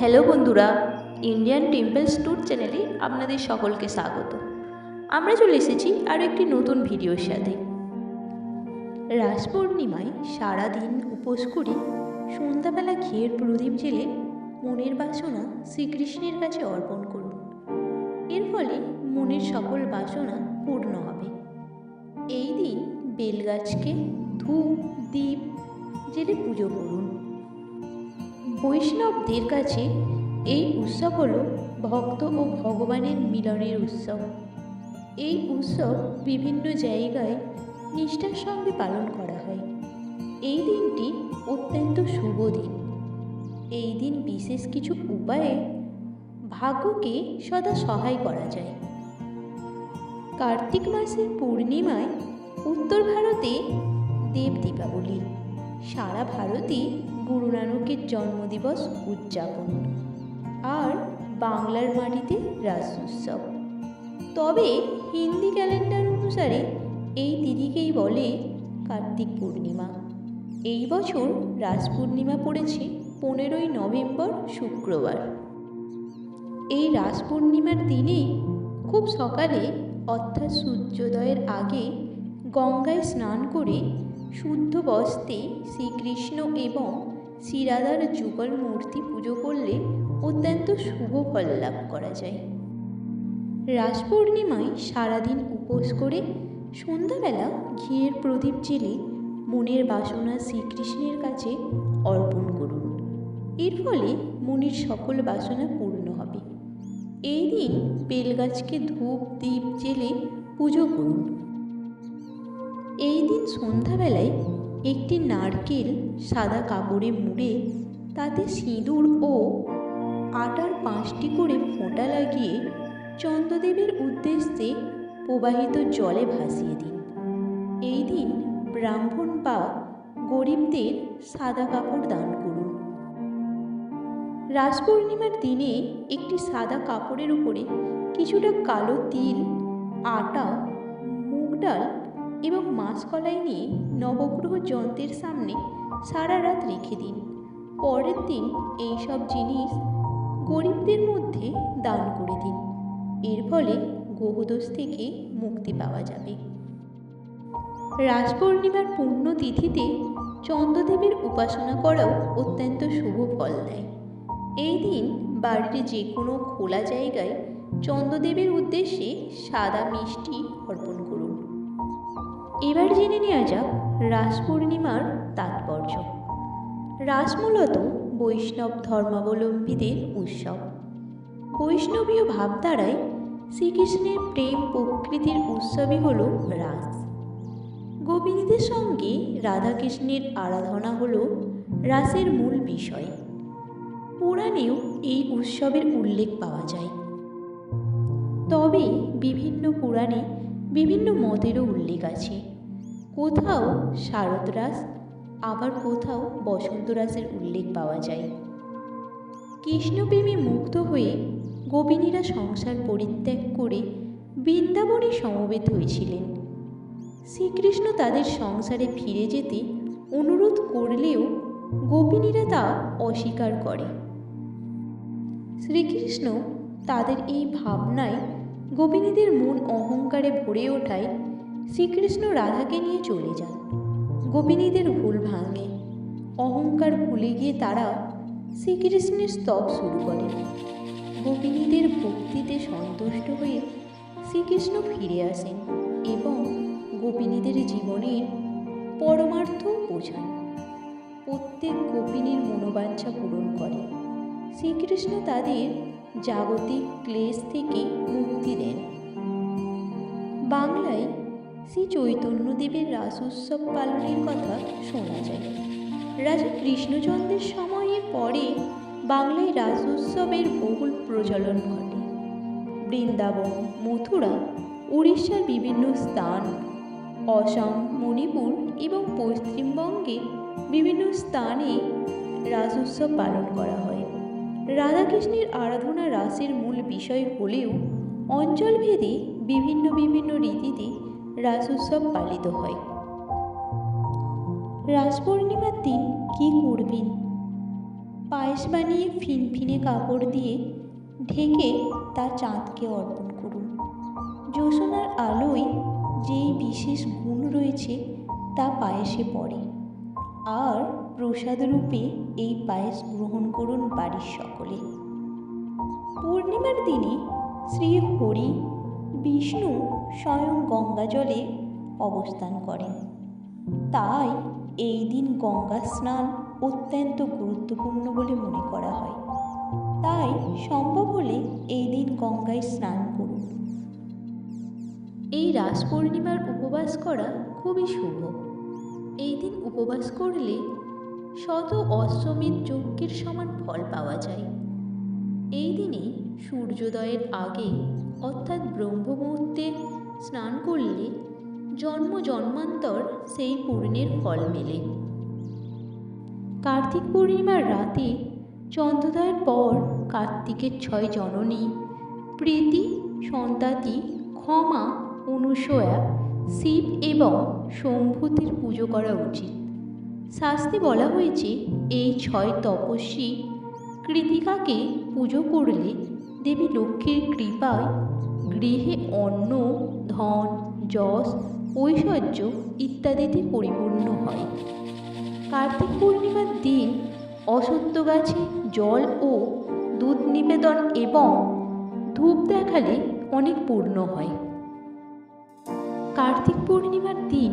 Hello বন্ধুরা, Indian temples tour চ্যানেলে আপনাদের সকলকে স্বাগত। আমরা চলে এসেছি আরও একটি নতুন ভিডিওর সাথে। রাস পূর্ণিমায় সারাদিন উপোস করে সন্ধ্যাবেলা ঘিয়ের প্রদীপ জেলে মনের বাসনা শ্রীকৃষ্ণের কাছে অর্পণ করুন। এর ফলে মনের সকল বাসনা পূর্ণ হবে। এই দিন বেলগাছকে ধূপ দীপ জেলে পুজো করুন। বৈষ্ণবদের কাছে এই উৎসব হল ভক্ত ও ভগবানের মিলনের উৎসব। এই উৎসব বিভিন্ন জায়গায় নিষ্ঠার সঙ্গে পালন করা হয়। এই দিনটি অত্যন্ত শুভ দিন। এই দিন বিশেষ কিছু উপায়ে ভাগ্যকে সদা সহায় করা যায়। কার্তিক মাসের পূর্ণিমায় উত্তর ভারতে দেব দীপাবলি, সারা ভারতে গুরু নানকের জন্মদিবস উদযাপন, আর বাংলার মাটিতে রাস উৎসব। তবে হিন্দি ক্যালেন্ডার অনুসারে এই তিথিকেই বলে কার্তিক পূর্ণিমা। এই বছর রাস পূর্ণিমা পড়েছে 15ই নভেম্বর শুক্রবার। এই রাস পূর্ণিমার দিনে খুব সকালে অর্থাৎ সূর্যোদয়ের আগে গঙ্গায় স্নান করে শুদ্ধ বস্ত্রে শ্রীকৃষ্ণ এবং শ্রীরাধার যুগল মূর্তি পুজো করলে অত্যন্ত শুভ ফল লাভ করা যায়। রাস পূর্ণিমায় সারাদিন উপোস করে সন্ধ্যাবেলা ঘিয়ের প্রদীপ জেলে মনের বাসনা শ্রীকৃষ্ণের কাছে অর্পণ করুন। এর ফলে মনের সকল বাসনা পূর্ণ হবে। এই দিন বেলগাছকে ধূপ দীপ জেলে পুজো করুন। এই দিন সন্ধ্যাবেলায় একটি নারকেল সাদা কাপড়ে মুড়ে তাতে সিঁদুর ও আটার 5টি করে ফোঁটা লাগিয়ে চন্দ্রদেবের উদ্দেশ্যে প্রবাহিত জলে ভাসিয়ে দিন। এই দিন ব্রাহ্মণ বা গরিবদের সাদা কাপড় দান করুন। রাস পূর্ণিমার দিনে একটি সাদা কাপড়ের উপরে কিছুটা কালো তিল, আটা, মুগ ডাল এবং মাসকলাই নিয়ে নবগ্রহ যন্ত্রের সামনে সারা রাত রেখে দিন। পরের দিন এই সব জিনিস গরিবদের মধ্যে দান করে দিন। এর ফলে গ্রহদোষ থেকে মুক্তি পাওয়া যাবে। রাস পূর্ণিমার পূর্ণ তিথিতে চন্দ্রদেবের উপাসনা করাও অত্যন্ত শুভ ফল দেয়। এই দিন বাড়ির যে কোনো খোলা জায়গায় চন্দ্রদেবের উদ্দেশ্যে সাদা মিষ্টি অর্পণ করুন। এবার জেনে নেওয়া যাক রাস পূর্ণিমার তাৎপর্য। রাস মূলত বৈষ্ণব ধর্মাবলম্বীদের উৎসব। বৈষ্ণবীয় ভাবধারায় শ্রীকৃষ্ণের প্রেম প্রকৃতির উৎসবই হল রাস। গোপিনীদের সঙ্গে রাধাকৃষ্ণের আরাধনা হল রাসের মূল বিষয়। পুরাণেও এই উৎসবের উল্লেখ পাওয়া যায়। তবে বিভিন্ন পুরাণে বিভিন্ন মতেরও উল্লেখ আছে। কোথাও শারদ রাস, আবার কোথাও বসন্ত রাসের উল্লেখ পাওয়া যায়। কৃষ্ণপ্রেমে মুগ্ধ হয়ে গোপিনীরা সংসার পরিত্যাগ করে বৃন্দাবনে সমবেত হয়েছিলেন। শ্রীকৃষ্ণ তাদের সংসারে ফিরে যেতে অনুরোধ করলেও গোপিনীরা তা অস্বীকার করে। শ্রীকৃষ্ণ তাদের এই ভাবনায় গোপিনীদের মন অহংকারে ভরে ওঠায় শ্রীকৃষ্ণ রাধাকে নিয়ে চলে যান। গোপিনীদের ভুল ভাঙে। অহংকার ভুলে গিয়ে তারা শ্রীকৃষ্ণের স্তব শুরু করে। গোপিনীদের ভক্তিতে সন্তুষ্ট হয়ে শ্রীকৃষ্ণ ফিরে আসেন এবং গোপিনীদের জীবনের পরমার্থ বোঝান। প্রত্যেক গোপিনীর মনোবাঞ্ছা পূরণ করে। শ্রীকৃষ্ণ তাদের জাগতিক ক্লেশ থেকে মুক্তি দেন। বাংলায় শ্রী চৈতন্যদেবের রাস উৎসব পালনের কথা শোনা যায়। রাজা কৃষ্ণচন্দ্রের সময়ের পরে বাংলায় রাস উৎসবের বহুল প্রচলন ঘটে। বৃন্দাবন, মথুরা, উড়িষ্যার বিভিন্ন স্থান, অসম, মণিপুর এবং পশ্চিমবঙ্গের বিভিন্ন স্থানে রাস উৎসব পালন করা হয়। রাধাকৃষ্ণের আরাধনা রাসের মূল বিষয় হলেও অঞ্চলভেদে বিভিন্ন বিভিন্ন রীতিতে রাস উৎসব পালিত হয়। রাস পূর্ণিমার দিন কী করবেন? পায়েস বানিয়ে ফিনফিনে কাপড় দিয়ে ঢেকে তা চাঁদকে অর্পণ করুন। জ্যোৎস্নার আলোয় যেই বিশেষ গুণ রয়েছে তা পায়েসে পড়ে, আর প্রসাদ রূপে এই পায়েস গ্রহণ করুন বাড়ির সকলে। পূর্ণিমার দিনে শ্রী হরি বিষ্ণু স্বয়ং গঙ্গা জলে অবস্থান করেন, তাই এই দিন গঙ্গা স্নান অত্যন্ত গুরুত্বপূর্ণ বলে মনে করা হয়। তাই সম্ভব হলে এই দিন গঙ্গায় স্নান করুন। এই রাস পূর্ণিমার উপবাস করা খুবই শুভ। এই দিন উপবাস করলে শত অশ্বমেধ যজ্ঞের সমান ফল পাওয়া যায়। এই দিনে সূর্যোদয়ের আগে অর্থাৎ ব্রহ্ম মুহূর্তে স্নান করলে জন্ম জন্মান্তর সেই পুণ্যের ফল মেলে। কার্তিক পূর্ণিমার রাতে চন্দ্রোদয়ের পর কার্তিকের 6 জননী প্রীতি, সন্তাতি, ক্ষমা, অনুসয়া, শিব এবং শম্ভুতির পুজো করা উচিত। শাস্ত্রে বলা হয়েছে এই 6 তপস্বী কৃতিকাকে পুজো করলে দেবী লক্ষ্মীর কৃপায় গৃহে অন্ন, ধন, যশ, ঐশ্বর্য ইত্যাদিতে পরিপূর্ণ হয়। কার্তিক পূর্ণিমার দিন অশ্বত্থ গাছে জল ও দুধ নিবেদন এবং ধূপ দেখালে অনেক পূর্ণ হয়। কার্তিক পূর্ণিমার দিন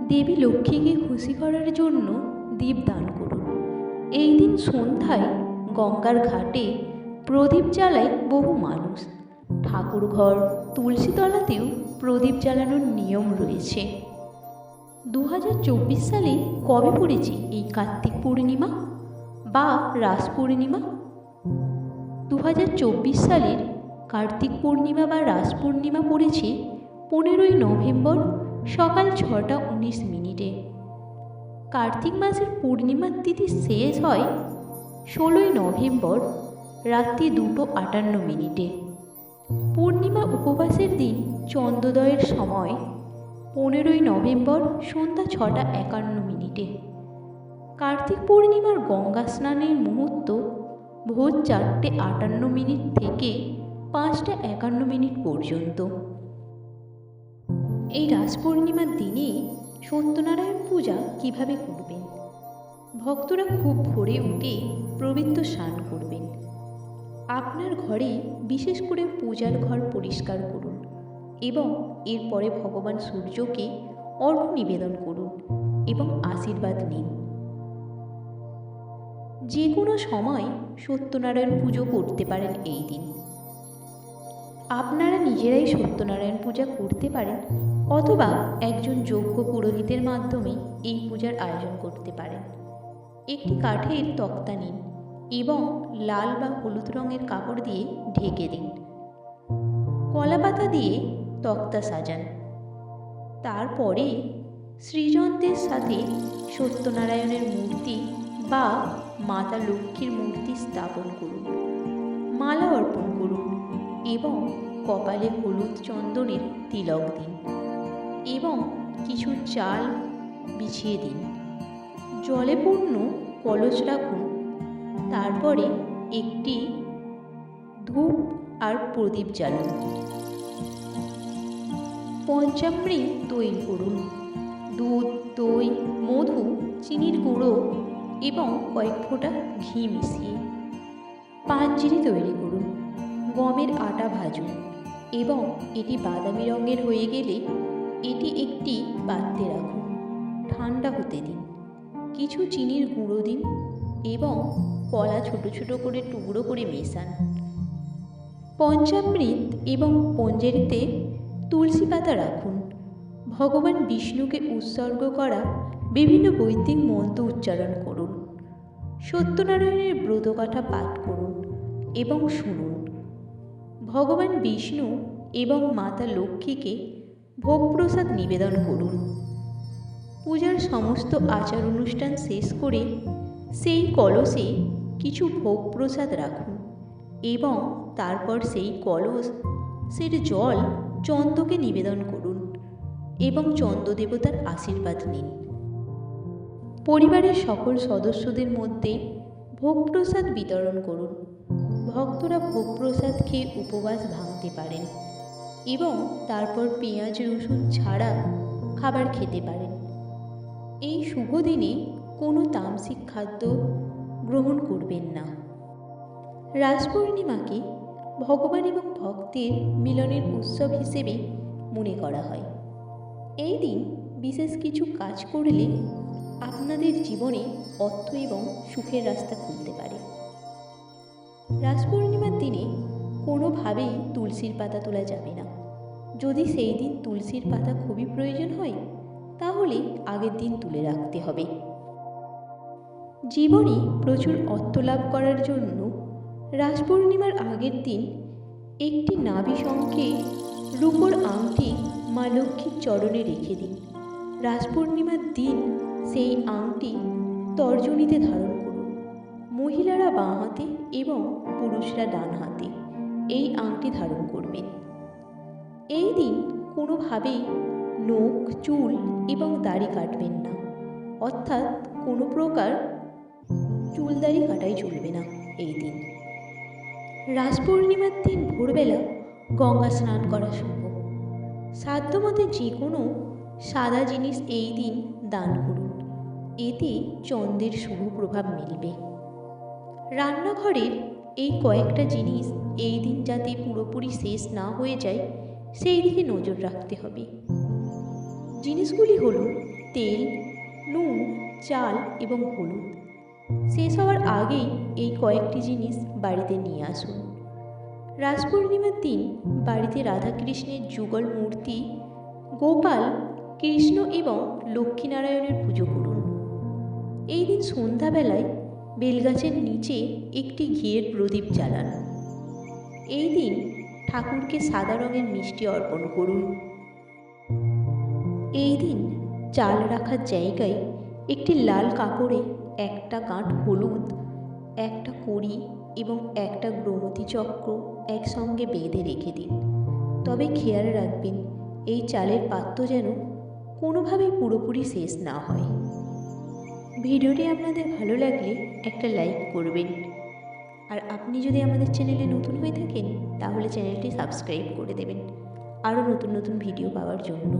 দেবী লক্ষ্মীকে খুশি করার জন্য দীপ দান করুন। এই দিন সন্ধ্যায় গঙ্গার ঘাটে প্রদীপ জ্বালায় বহু মানুষ। ঠাকুরঘর, তুলসীতলাতেও প্রদীপ জ্বালানোর নিয়ম রয়েছে। 2024 সালে কবে পড়েছে এই কার্তিক পূর্ণিমা বা রাস পূর্ণিমা? 2024 সালের কার্তিক পূর্ণিমা বা রাস পূর্ণিমা পড়েছে 15ই নভেম্বর সকাল 6:19। কার্তিক মাসের পূর্ণিমার তিথি শেষ হয় 16ই নভেম্বর রাত্রি 2:58। পূর্ণিমা উপবাসের দিন চন্দ্রোদয়ের সময় 15ই নভেম্বর সন্ধ্যা 6:51। কার্তিক পূর্ণিমার গঙ্গা স্নানের মুহূর্ত ভোর 4:58 থেকে 5:51 পর্যন্ত। এই রাস পূর্ণিমার দিনে সত্যনারায়ণ পূজা কিভাবে করবেন? ভক্তরা খুব ভোরে উঠে পবিত্র স্নান করবেন। আপনার ঘরে বিশেষ করে পূজার ঘর পরিষ্কার করুন এবং এরপরে ভগবান সূর্যকে অর্ঘ্য নিবেদন করুন এবং আশীর্বাদ নিন। যে কোনো সময় সত্যনারায়ণ পুজো করতে পারেন এই দিন। আপনারা নিজেরাই সত্যনারায়ণ পূজা করতে পারেন অথবা একজন যোগ্য পুরোহিতের মাধ্যমে এই পূজার আয়োজন করতে পারেন। একটি কাঠের তক্তা নিন এবং লাল বা হলুদ রঙের কাপড় দিয়ে ঢেকে দিন। কলাপাতা দিয়ে তক্তা সাজান। তারপরে শ্রীযন্ত্রের সাথে সত্যনারায়ণের মূর্তি বা মাতা লক্ষ্মীর মূর্তি স্থাপন করুন, মালা অর্পণ করুন এবং কপালে হলুদ চন্দনের তিলক দিন এবং কিছু চাল বিছিয়ে দিন। জলে পূর্ণ কলস রাখুন। তারপরে একটি ধূপ আর প্রদীপ জ্বালুন। পঞ্চামৃত তৈরি করুন। দুধ, দই, মধু, চিনির গুঁড়ো এবং কয়েক ফোঁটা ঘি মিশিয়ে পাঞ্জিরি তৈরি করুন। গমের আটা ভাজুন এবং এটি বাদামি রঙের হয়ে গেলে এটি একটি পাত্রে রাখুন। ঠান্ডা হতে দিন। কিছু চিনির গুঁড়ো দিন এবং কলা ছোট ছোট করে টুকরো করে মেশান। পঞ্চামৃত এবং পঞ্জেরিতে তুলসী পাতা রাখুন। ভগবান বিষ্ণুকে উৎসর্গ করা বিভিন্ন বৈদিক মন্ত্র উচ্চারণ করুন। সত্যনারায়ণের ব্রতকথা পাঠ করুন এবং শুনুন। ভগবান বিষ্ণু এবং মাতা লক্ষ্মীকে ভোগ প্রসাদ নিবেদন করুন। পূজার সমস্ত আচার অনুষ্ঠান শেষ করে সেই কলসে কিছু ভোগ প্রসাদ রাখুন এবং তারপর সেই কলসের জল চন্দ্রকে নিবেদন করুন এবং চন্দ্র দেবতার আশীর্বাদ নিন। পরিবারের সকল সদস্যদের মধ্যে ভোগ প্রসাদ বিতরণ করুন। ভক্তরা ভোগ প্রসাদ খেয়ে উপবাস ভাঙতে পারেন এবং তারপর পেঁয়াজ রসুন ছাড়া খাবার খেতে পারেন। এই শুভ দিনে কোনো তামসিক খাদ্য গ্রহণ করবেন না। রাস পূর্ণিমাকে ভগবান এবং ভক্তের মিলনের উৎসব হিসেবে মনে করা হয়। এই দিন বিশেষ কিছু কাজ করলে আপনাদের জীবনে অর্থ এবং সুখের রাস্তা খুলতে পারে। রাস পূর্ণিমার দিনে কোনোভাবেই তুলসীর পাতা তোলা যাবে না। যদি সেই দিন তুলসীর পাতা খুবই প্রয়োজন হয় তাহলে আগের দিন তুলে রাখতে হবে। জীবনে প্রচুর অর্থ লাভ করার জন্য রাস পূর্ণিমার আগের দিন একটি নাভি শঙ্খে রূপোর আংটি মা লক্ষ্মীর চরণে রেখে দিন। রাস পূর্ণিমার দিন সেই আংটি তর্জনীতে ধারণ করুন। মহিলারা বাঁ হাতে এবং পুরুষরা ডান হাতে এই আংটি ধারণ করবেন। এই দিন কোনোভাবেই নখ, চুল এবং দাড়ি কাটবেন না, অর্থাৎ কোনো প্রকার চুল দাড়ি কাটাই চলবে না এই দিন। রাস পূর্ণিমার দিন ভোরবেলা গঙ্গা স্নান করা শুভ। সাধ্যমতে যে কোনো সাদা জিনিস এই দিন দান করুন, এতে চন্দ্রের শুভ প্রভাব মিলবে। রান্নাঘরের এই কয়েকটা জিনিস এই দিন যাতে পুরোপুরি শেষ না হয়ে যায় সেই দিকে নজর রাখতে হবে। জিনিসগুলি হলো তেল, নুন, চাল এবং হলুদ। শেষ হওয়ার আগেই এই কয়েকটি জিনিস বাড়িতে নিয়ে আসুন। রাস পূর্ণিমার দিন বাড়িতে রাধাকৃষ্ণের যুগল মূর্তি, গোপাল, কৃষ্ণ এবং লক্ষ্মীনারায়ণের পুজো করুন। এই দিন সন্ধ্যাবেলায় বেলগাছের নিচে একটি ঘিয়ের প্রদীপ জ্বালান। এই দিন ঠাকুরকে সাদা রঙের মিষ্টি অর্পণ করুন। এই দিন চাল রাখার জায়গায় একটি লাল কাপড়ে একটা গাঁট হলুদ, একটা কড়ি এবং একটা গ্রমতি চক্র একসঙ্গে বেঁধে রেখে দিন। তবে খেয়াল রাখবেন এই চালের পাত্র যেন কোনোভাবেই পুরোপুরি শেষ না হয়। ভিডিওটি আপনাদের ভালো লাগলে একটা লাইক করবেন, আর আপনি যদি আমাদের চ্যানেলে নতুন হয়ে থাকেন তাহলে চ্যানেলটি সাবস্ক্রাইব করে দেবেন আরও নতুন নতুন ভিডিও পাওয়ার জন্য।